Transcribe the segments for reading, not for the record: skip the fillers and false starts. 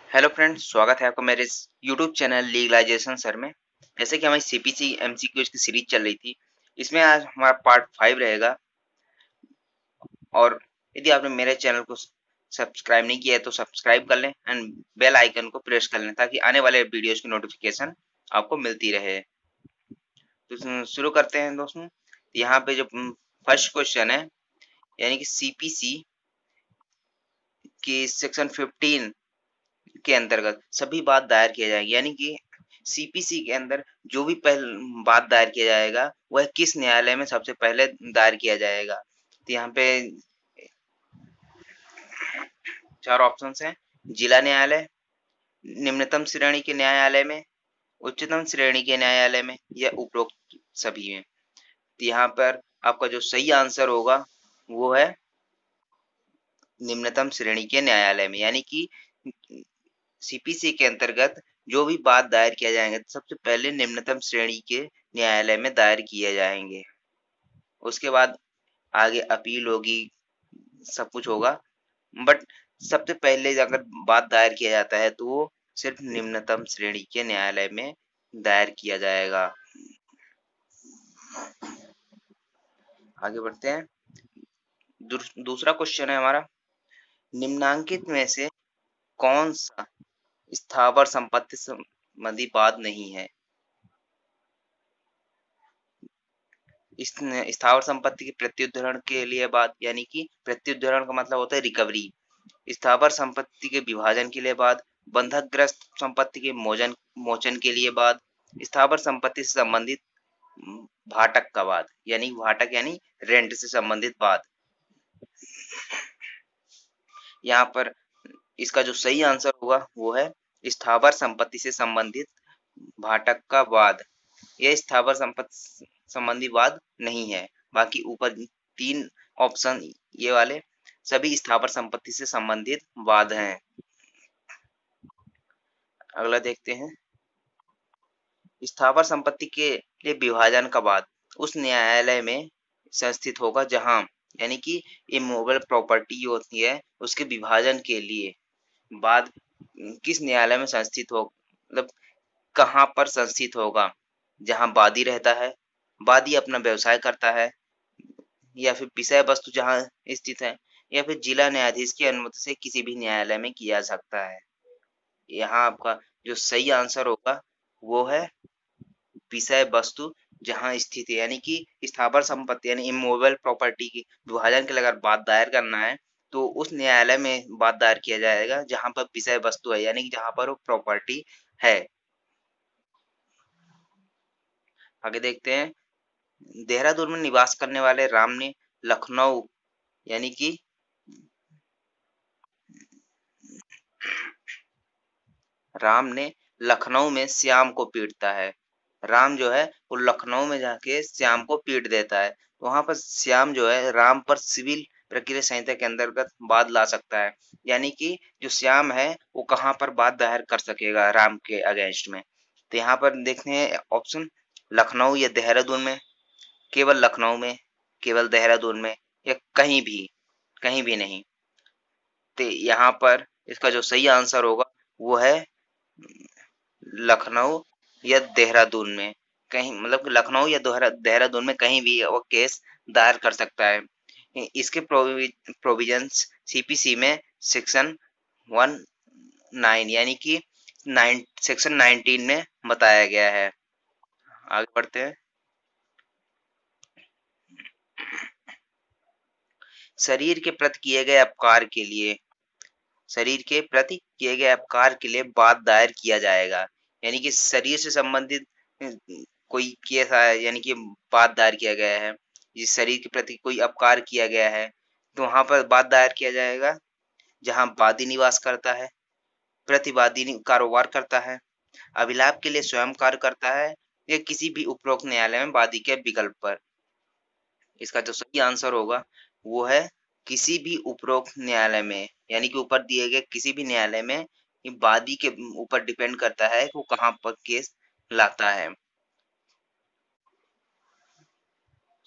Hello friends, स्वागत है आपका मेरे इस यूट्यूब चैनल लीगलाइजेशन सर में। जैसे कि हमारी सीपीसी एमसीक्यूज की सीरीज चल रही थी, इसमें आज हमारा पार्ट 5 रहेगा। और यदि आपने मेरे चैनल को सब्सक्राइब नहीं किया है तो सब्सक्राइब कर लें एंड बेल आइकन को प्रेस कर लें ताकि आने वाले वीडियोज की नोटिफिकेशन आपको मिलती रहे। तो शुरू करते हैं दोस्तों। यहाँ पे जो फर्स्ट क्वेश्चन है, यानी कि सीपीसी की सेक्शन 15 के अंतर्गत सभी बात दायर किया जाएगी, यानी कि सीपीसी के अंदर जो भी बात दायर किया जाएगा वह किस न्यायालय में सबसे पहले दायर किया जाएगा। तो यहाँ पे 4 ऑप्शंस हैं: जिला न्यायालय, निम्नतम श्रेणी के न्यायालय में, उच्चतम श्रेणी के न्यायालय में या उपरोक्त सभी में। तो यहाँ पर आपका जो सही आंसर होगा वो है निम्नतम श्रेणी के न्यायालय में, यानी कि सीपीसी के अंतर्गत जो भी बात दायर किया जाएंगे सबसे पहले निम्नतम श्रेणी के न्यायालय में दायर किए जाएंगे। उसके बाद आगे अपील होगी, सब कुछ होगा, बट सबसे पहले अगर बात दायर किया जाता है तो वो सिर्फ निम्नतम श्रेणी के न्यायालय में दायर किया जाएगा। आगे बढ़ते हैं। दूसरा क्वेश्चन है हमारा, निम्नांकित में से कौन सा स्थावर संपत्ति संबंधी बात नहीं है। इस स्थावर संपत्ति के प्रत्युद्धरण के लिए बात, यानी कि प्रत्युद्धरण का मतलब होता है रिकवरी। स्थावर संपत्ति के विभाजन के लिए बात, बंधकग्रस्त संपत्ति के मोचन के लिए बात, स्थावर संपत्ति से संबंधित भाटक का बात, यानी भाटक यानी रेंट से संबंधित बात। यहाँ पर इसका जो सही आंसर होगा वो है स्थावर संपत्ति से संबंधित भाटक का वाद। यह स्थावर संपत्ति संबंधी वाद नहीं है। बाकी ऊपर 3 ऑप्शन ये वाले सभी स्थावर संपत्ति से संबंधित वाद हैं। अगला देखते हैं। स्थावर संपत्ति के लिए विभाजन का वाद उस न्यायालय में संस्थित होगा जहां, यानी कि इमूवेबल प्रॉपर्टी होती है उसके विभाजन के लिए बाद किस न्यायालय में संस्थित हो, मतलब कहाँ पर संस्थित होगा, जहां वादी रहता है, वादी अपना व्यवसाय करता है, या फिर विषय वस्तु जहां स्थित है, या फिर जिला न्यायाधीश की अनुमति से किसी भी न्यायालय में किया जा सकता है। यहाँ आपका जो सही आंसर होगा वो है विषय वस्तु जहां स्थित है, यानी कि स्थावर संपत्ति यानी इमूवेबल प्रॉपर्टी की विभाजन के लिए अगर बात दायर करना है तो उस न्यायालय में बात दायर किया जाएगा जहां पर विषय वस्तु है, यानी कि जहां पर वो प्रॉपर्टी है। आगे देखते हैं। देहरादून में निवास करने वाले राम ने लखनऊ, यानी कि राम ने लखनऊ में श्याम को पीटता है। राम जो है वो लखनऊ में जाके श्याम को पीट देता है, तो वहां पर श्याम जो है राम पर सिविल प्रक्रिया संहिता के अंतर्गत बात ला सकता है, यानी कि जो श्याम है वो कहाँ पर बात दायर कर सकेगा राम के अगेंस्ट में। तो यहाँ पर देखते हैं ऑप्शन, लखनऊ या देहरादून में, केवल लखनऊ में, केवल देहरादून में, या कहीं भी नहीं। तो यहाँ पर इसका जो सही आंसर होगा वो है लखनऊ या देहरादून में, कहीं मतलब लखनऊ या देहरादून में कहीं भी वो केस दायर कर सकता है। इसके प्रोविजंस सीपीसी में सेक्शन 19 यानी कि सेक्शन 19 में बताया गया है। आगे बढ़ते हैं। शरीर के प्रति किए गए अपकार के लिए, शरीर के प्रति किए गए अपकार के लिए वाद दायर किया जाएगा, यानी कि शरीर से संबंधित कोई केस आया, यानी कि वाद दायर किया गया है, जिस शरीर के प्रति कोई अपकार किया गया है तो वहां पर वाद दायर किया जाएगा जहां वादी निवास करता है, प्रतिवादी कारोबार करता है, अभिलाप के लिए स्वयं कार्य करता है, या किसी भी उपरोक्त न्यायालय में वादी के विकल्प पर। इसका जो सही आंसर होगा वो है किसी भी उपरोक्त न्यायालय में, यानी कि ऊपर दिए गए किसी भी न्यायालय में। ये वादी के ऊपर डिपेंड करता है कि वो कहाँ पर केस लाता है।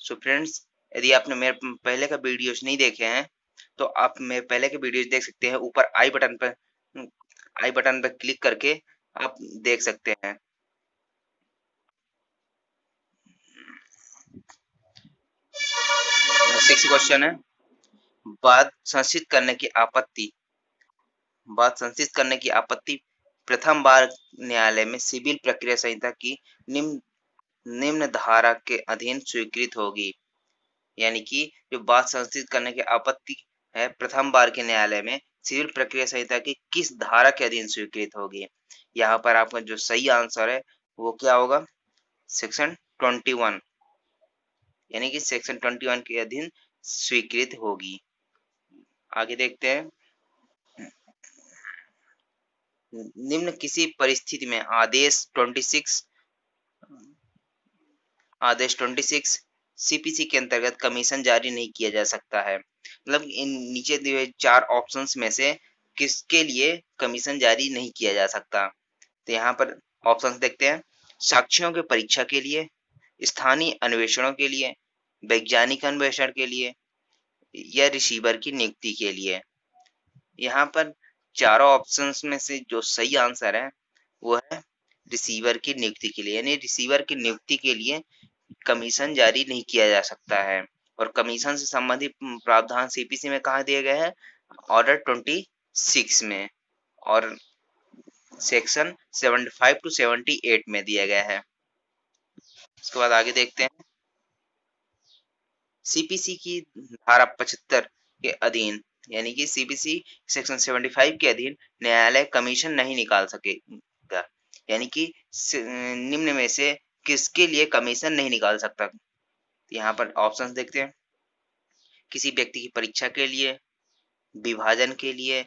सो फ्रेंड्स, यदि आपने मेरे पहले का वीडियोस नहीं देखे हैं तो आप मेरे पहले के वीडियोस देख सकते हैं। ऊपर आई बटन पर क्लिक करके आप देख सकते हैं। 6 क्वेश्चन है, बात संचित करने की आपत्ति प्रथम बार न्यायालय में सिविल प्रक्रिया संहिता की निम्न निम्न धारा के अधीन स्वीकृत होगी। यानी कि जो बात संचित करने की आपत्ति है प्रथम बार के न्यायालय में सिविल प्रक्रिया संहिता की किस धारा के अधीन स्वीकृत होगी। यहाँ पर आपका जो सही आंसर है वो क्या होगा, सेक्शन 21, यानी कि सेक्शन 21 के अधीन स्वीकृत होगी। आगे देखते हैं, निम्न किसी परिस्थिति में आदेश 26 सीपीसी के अंतर्गत कमीशन जारी नहीं किया जा सकता है। मतलब इन नीचे दिए हुए 4 ऑप्शंस में से किसके लिए कमीशन जारी नहीं किया जा सकता। तो यहाँ पर ऑप्शंस देखते हैं, साक्ष्यों के परीक्षा के लिए, स्थानीय अन्वेषणों के लिए, वैज्ञानिक अन्वेषण के लिए या रिसीवर की नियुक्ति के लिए। यहाँ पर चारों ऑप्शंस में से जो सही आंसर है वो है रिसीवर की नियुक्ति के लिए, यानी रिसीवर की नियुक्ति के लिए कमीशन जारी नहीं किया जा सकता है। और कमीशन से संबंधित प्रावधान सीपीसी में कहा दिए गए हैं, ऑर्डर 26 में और सेक्शन 75 टू 78 में दिया गया है। उसके बाद आगे देखते हैं, सीपीसी की धारा 75 के अधीन, यानी कि सीपीसी सेक्शन 75 के अधीन न्यायालय कमीशन नहीं निकाल सकेगा। यानी कि निम्न में से किसके लिए कमीशन नहीं निकाल सकता। यहाँ पर ऑप्शंस देखते हैं, किसी व्यक्ति की परीक्षा के लिए, विभाजन के लिए,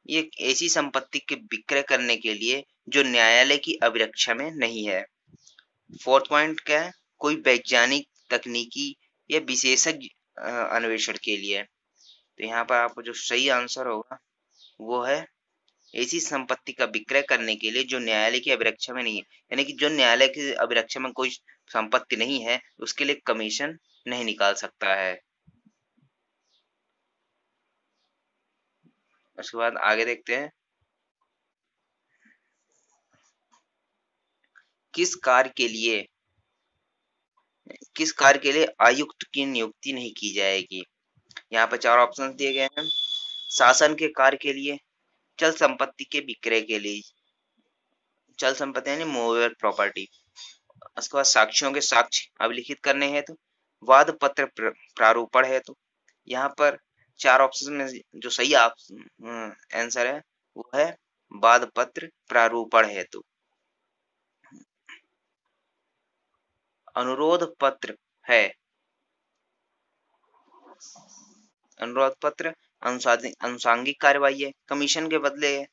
ये ऐसी संपत्ति के विक्रय करने के लिए जो न्यायालय की अभिरक्षा में नहीं है। फोर्थ पॉइंट क्या है, कोई वैज्ञानिक, तकनीकी या विशेषज्ञ अन्वेषण के लिए। तो यहाँ पर आपको जो सही आंसर होगा वो है ऐसी संपत्ति का विक्रय करने के लिए जो न्यायालय की अभिरक्षा में नहीं है। यानी कि जो न्यायालय की अभिरक्षा में कोई संपत्ति नहीं है उसके लिए कमीशन नहीं निकाल सकता है। उसके बाद आगे देखते हैं, किस कार्य के लिए आयुक्त की नियुक्ति नहीं की जाएगी। यहाँ पर 4 ऑप्शन दिए गए हैं, शासन के कार्य के लिए, चल संपत्ति के विक्रय के लिए, चल संपत्ति यानी मूवेबल प्रॉपर्टी, उसके बाद साक्ष्यों के साक्ष्य अभिलिखित करने हेतु, वाद पत्र प्रारूपण हेतु। यहाँ पर 4 ऑप्शन में जो सही आंसर है वो है वाद पत्र प्रारूपण हेतु। अनुरोध पत्र है, अनुरोध पत्र अनुसांगिक कार्यवाही है, कमीशन के बदले है,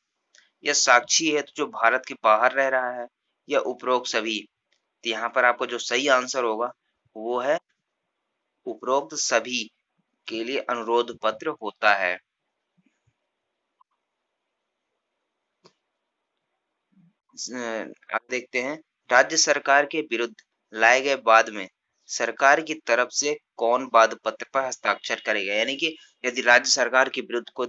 या साक्षी है तो जो भारत के बाहर रह रहा है, या उपरोक्त सभी। तो यहाँ पर आपको जो सही आंसर होगा वो है उपरोक्त सभी के लिए अनुरोध पत्र होता है। आप देखते हैं, राज्य सरकार के विरुद्ध लाए गए वाद में सरकार की तरफ से कौन वाद पत्र पर हस्ताक्षर करेगा। यानी कि यदि राज्य सरकार के विरुद्ध कोई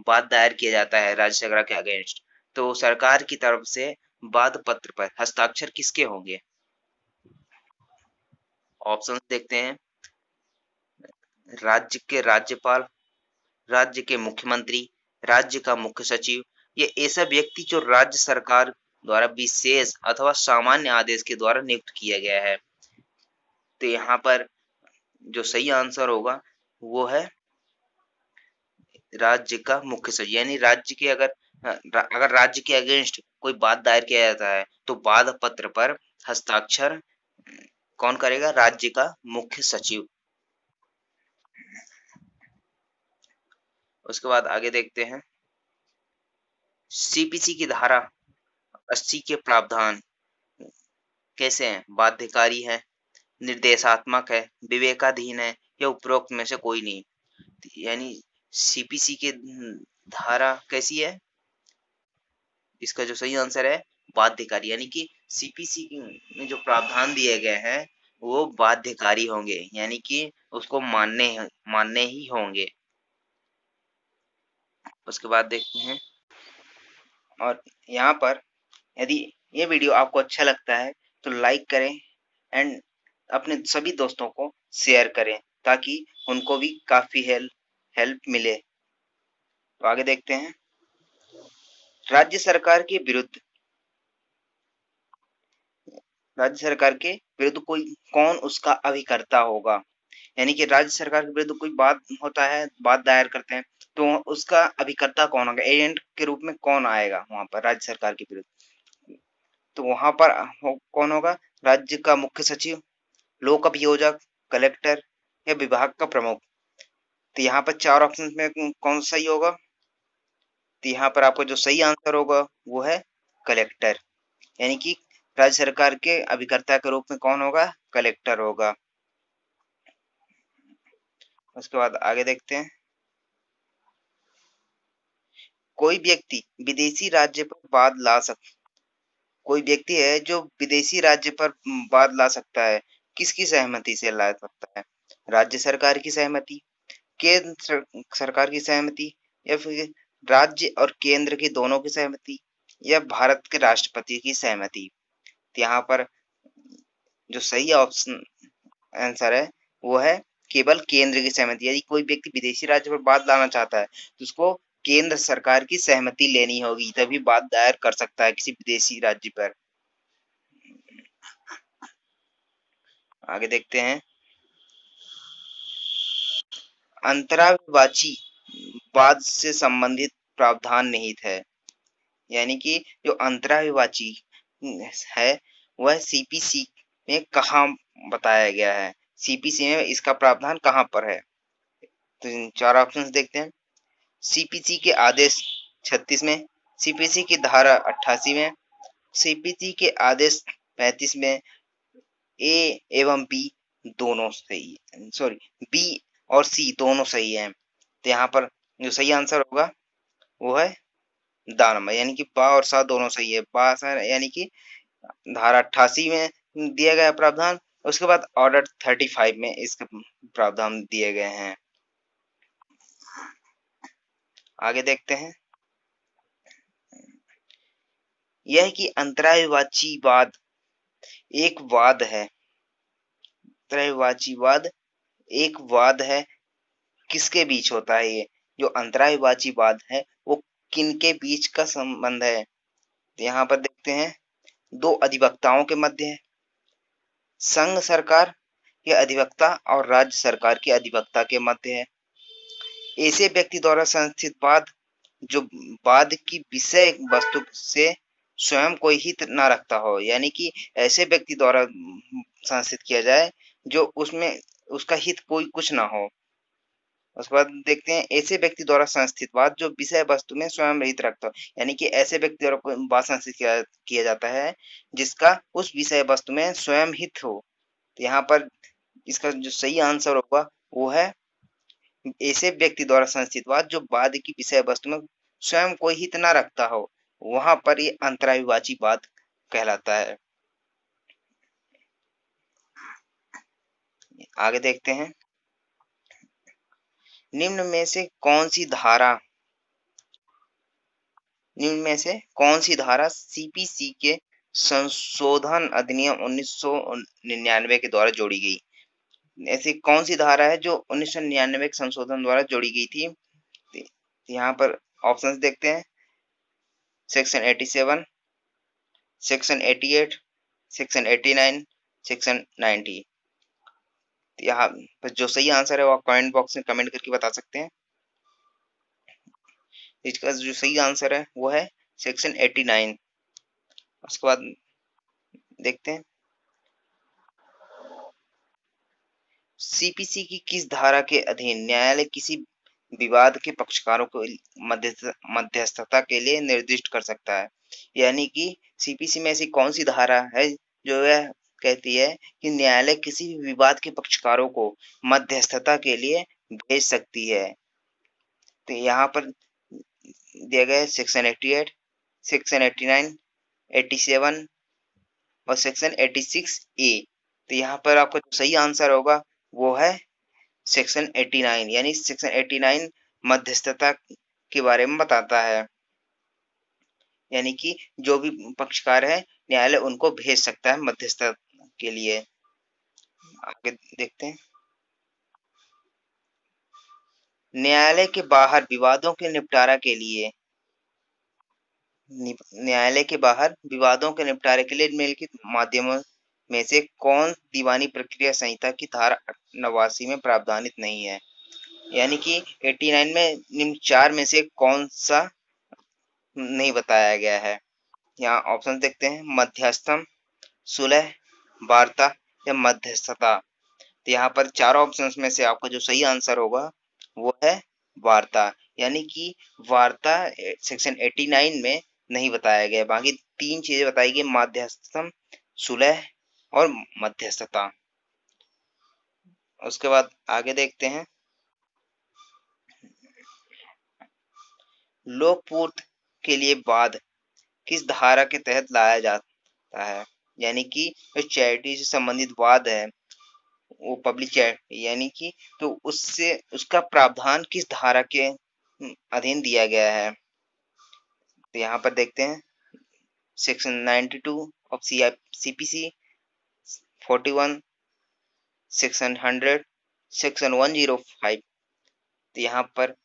वाद दायर किया जाता है राज्य सरकार के अगेंस्ट, तो सरकार की तरफ से वाद पत्र पर हस्ताक्षर किसके होंगे। ऑप्शन देखते हैं, राज्य के राज्यपाल, राज्य के मुख्यमंत्री, राज्य का मुख्य सचिव, ये ऐसा व्यक्ति जो राज्य सरकार द्वारा विशेष अथवा सामान्य आदेश के द्वारा नियुक्त किया गया है। तो यहाँ पर जो सही आंसर होगा वो है राज्य का मुख्य सचिव। यानी राज्य के अगर राज्य के अगेंस्ट कोई बात दायर किया जाता है तो वाद पत्र पर हस्ताक्षर कौन करेगा, राज्य का मुख्य सचिव। उसके बाद आगे देखते हैं, सीपीसी की धारा 80 के प्रावधान कैसे हैं, बाध्यकारी है, निर्देशात्मक है, विवेकाधीन है, या उपरोक्त में से कोई नहीं। यानी सीपीसी के धारा कैसी है, इसका जो सही आंसर है बाध्यकारी। यानी कि सीपीसी में जो प्रावधान दिए गए हैं वो बाध्यकारी होंगे, यानी कि उसको मानने ही होंगे। उसके बाद देखते हैं, और यहाँ पर यदि ये वीडियो आपको अच्छा लगता है तो लाइक करें एंड अपने सभी दोस्तों को शेयर करें ताकि उनको भी काफी हेल्प मिले। तो आगे देखते हैं। राज्य सरकार के विरुद्ध राज्य सरकार के विरुद्ध कोई कौन उसका अभिकर्ता होगा, यानी कि राज्य सरकार के विरुद्ध कोई बात होता है, बात दायर करते हैं, तो उसका अभिकर्ता कौन होगा, एजेंट के रूप में कौन आएगा वहां पर राज्य सरकार के विरुद्ध। तो वहां पर कौन होगा, राज्य का मुख्य सचिव, लोक अभियोजक, कलेक्टर या विभाग का प्रमुख। तो यहाँ पर चार ऑप्शन में कौन सही होगा, तो यहाँ पर आपको जो सही आंसर होगा वो है कलेक्टर, यानी कि राज्य सरकार के अभिकर्ता के रूप में कौन होगा, कलेक्टर होगा। उसके बाद आगे देखते हैं। कोई व्यक्ति विदेशी राज्य पर वाद ला सक कोई व्यक्ति है जो विदेशी राज्य पर वाद ला सकता है, किसकी सहमति से ला सकता है, राज्य सरकार की सहमति, केंद्र सरकार की सहमति, या फिर राज्य और केंद्र की दोनों की सहमति, या भारत के राष्ट्रपति की सहमति। तो यहाँ पर जो सही ऑप्शन आंसर है वो है केवल केंद्र की सहमति। यदि कोई व्यक्ति विदेशी राज्य पर बात लाना चाहता है तो उसको केंद्र सरकार की सहमति लेनी होगी, तभी बात दायर कर सकता है किसी विदेशी राज्य पर। आगे देखते हैं। अंतरावाची वाद से संबंधित प्रावधान निहित है, यानी कि जो अंतरावाची है वह सीपीसी में कहाँ बताया गया है, सीपीसी में इसका प्रावधान कहाँ पर है। तो इन चार ऑप्शंस देखते हैं। सीपीसी के आदेश 36 में, सीपीसी की धारा 88 में, सीपीसी के आदेश 35 में, ए एवं बी दोनों सही है, सॉरी बी और सी दोनों सही है। तो यहाँ पर जो सही आंसर होगा वो है दान नंबर, यानी कि बा और सा दोनों सही है। बा सा यानी कि धारा 88 में दिया गया प्रावधान, उसके बाद ऑर्डर 35 में इसके प्रावधान दिए गए हैं। आगे देखते हैं। यह कि अंतरायवाची वाद एक वाद है, अंतरायवाची वाद एक वाद है, किसके बीच होता है ये, जो अंतरायवाची वाद है वो किनके बीच का संबंध है। तो यहाँ पर देखते हैं, दो अधिवक्ताओं के मध्य है, संघ सरकार के अधिवक्ता और राज्य सरकार के अधिवक्ता के मध्य है, ऐसे व्यक्ति द्वारा संस्थित वाद जो वाद की विषय वस्तु से स्वयं कोई हित न रखता हो, यानी कि ऐसे व्यक्ति द्वारा संस्थित किया जाए जो उसमें उसका हित कोई कुछ ना हो। उसके बाद देखते हैं, ऐसे व्यक्ति द्वारा संस्थित वाद जो विषय वस्तु में स्वयं रहित रखता हो, यानी कि ऐसे व्यक्ति द्वारा कोई वाद संस्थित किया जाता है जिसका उस विषय वस्तु में स्वयं हित हो। तो यहाँ पर इसका जो सही आंसर होगा वो है ऐसे व्यक्ति द्वारा संस्थित वाद जो वाद की विषय वस्तु में स्वयं कोई हित न रखता हो, वहां पर ये अंतरायवाची वाद कहलाता है। आगे देखते हैं। निम्न में से कौन सी धारा निम्न में से कौन सी धारा सीपीसी के संशोधन अधिनियम 1999 के द्वारा जोड़ी गई, ऐसी कौन सी धारा है जो 1999 के संशोधन द्वारा जोड़ी गई थी। यहाँ पर ऑप्शंस देखते हैं। Section 87, section 88, section 89, section 90। यहाँ पर जो सही आंसर है वो आप कमेंट बॉक्स में कमेंट करके बता सकते हैं। इसका जो सही आंसर है वो है सेक्शन 89। उसके बाद देखते हैं, सीपीसी की किस धारा के अधीन न्यायालय किसी विवाद के पक्षकारों को मध्यस्थता के लिए निर्दिष्ट कर सकता है, यानी कि सीपीसी में ऐसी कौन सी धारा है जो यह कहती है कि न्यायालय किसी भी विवाद के पक्षकारों को मध्यस्थता के लिए भेज सकती है। तो यहाँ पर दिया गया है सेक्शन 88, सेक्शन 89, 87 और सेक्शन 86 ए। तो यहाँ पर आपका जो सही आंसर होगा वो है सेक्शन 89, यानी सेक्शन 89 मध्यस्थता के बारे में बताता है। यानी कि जो भी पक्षकार है न्यायालय उनको भेज सकता है मध्यस्थता के लिए। आगे देखते हैं। न्यायालय के बाहर विवादों के निपटारा के लिए न्यायालय के बाहर विवादों के निपटारे के लिए निम्नलिखित माध्यमों में से कौन दीवानी प्रक्रिया संहिता की धारा 89 में प्रावधानित नहीं है? यानी कि 89 में निम्न 4 में से कौन सा नहीं बताया गया है? यहाँ ऑप्शन देखते हैं। मध्यस्थम, सुलह, वार्ता या मध्यस्थता। तो यहाँ पर चारों ऑप्शंस में से आपका जो सही आंसर होगा वो है वार्ता। यानी कि वार्ता सेक्शन 89 में नहीं बताया गया। बाकी 3 चीजें बताई गई, मध्यस्थम, सुलह और मध्यस्थता। उसके बाद आगे देखते हैं। लोकपूर्त के लिए वाद किस धारा के तहत लाया जाता है? यानी कि जो चैरिटी से संबंधित वाद है वो पब्लिक चैरिटी, यानी कि तो उससे उसका प्रावधान किस धारा के अधीन दिया गया है? तो यहाँ पर देखते हैं। Section 92 of CPC, 41, section 100, section 105। तो यहाँ पर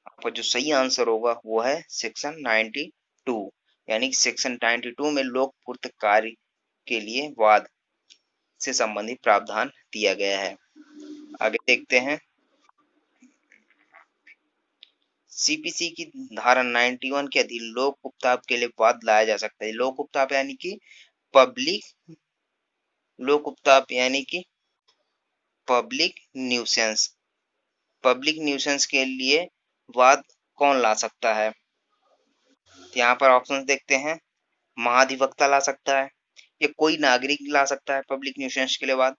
आपका जो सही आंसर होगा वो है सेक्शन 92। यानी कि सेक्शन 92 में लोकपूर्त कार्य के लिए वाद से संबंधित प्रावधान दिया गया है। आगे देखते हैं। सीपीसी की धारा 91 के अधीन लोक उपताप के लिए वाद लाया जा सकता है। लोक उपताप यानी कि पब्लिक लोक उपताप यानी कि पब्लिक न्यूसेंस। पब्लिक न्यूसेंस के लिए वाद कौन ला सकता है? यहाँ पर ऑप्शंस देखते हैं। महाधिवक्ता ला सकता है, या कोई नागरिक ला सकता है पब्लिक न्यूसेंस के लिए वाद,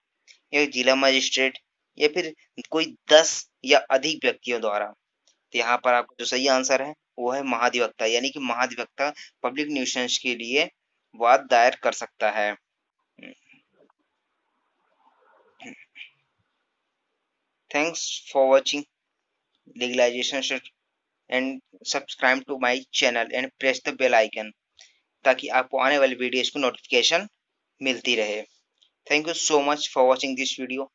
या जिला मजिस्ट्रेट, या फिर कोई 10 या अधिक व्यक्तियों द्वारा। तो यहाँ पर आपका जो सही आंसर है वो है महाधिवक्ता। यानी कि महाधिवक्ता पब्लिक न्यूसेंस के लिए वाद दायर कर सकता है। Thanks for watching legalisation and subscribe to my channel and press the bell icon, ताकि आपको आने वाली वीडियोस की नोटिफिकेशन मिलती रहे। Thank you so much for watching this video.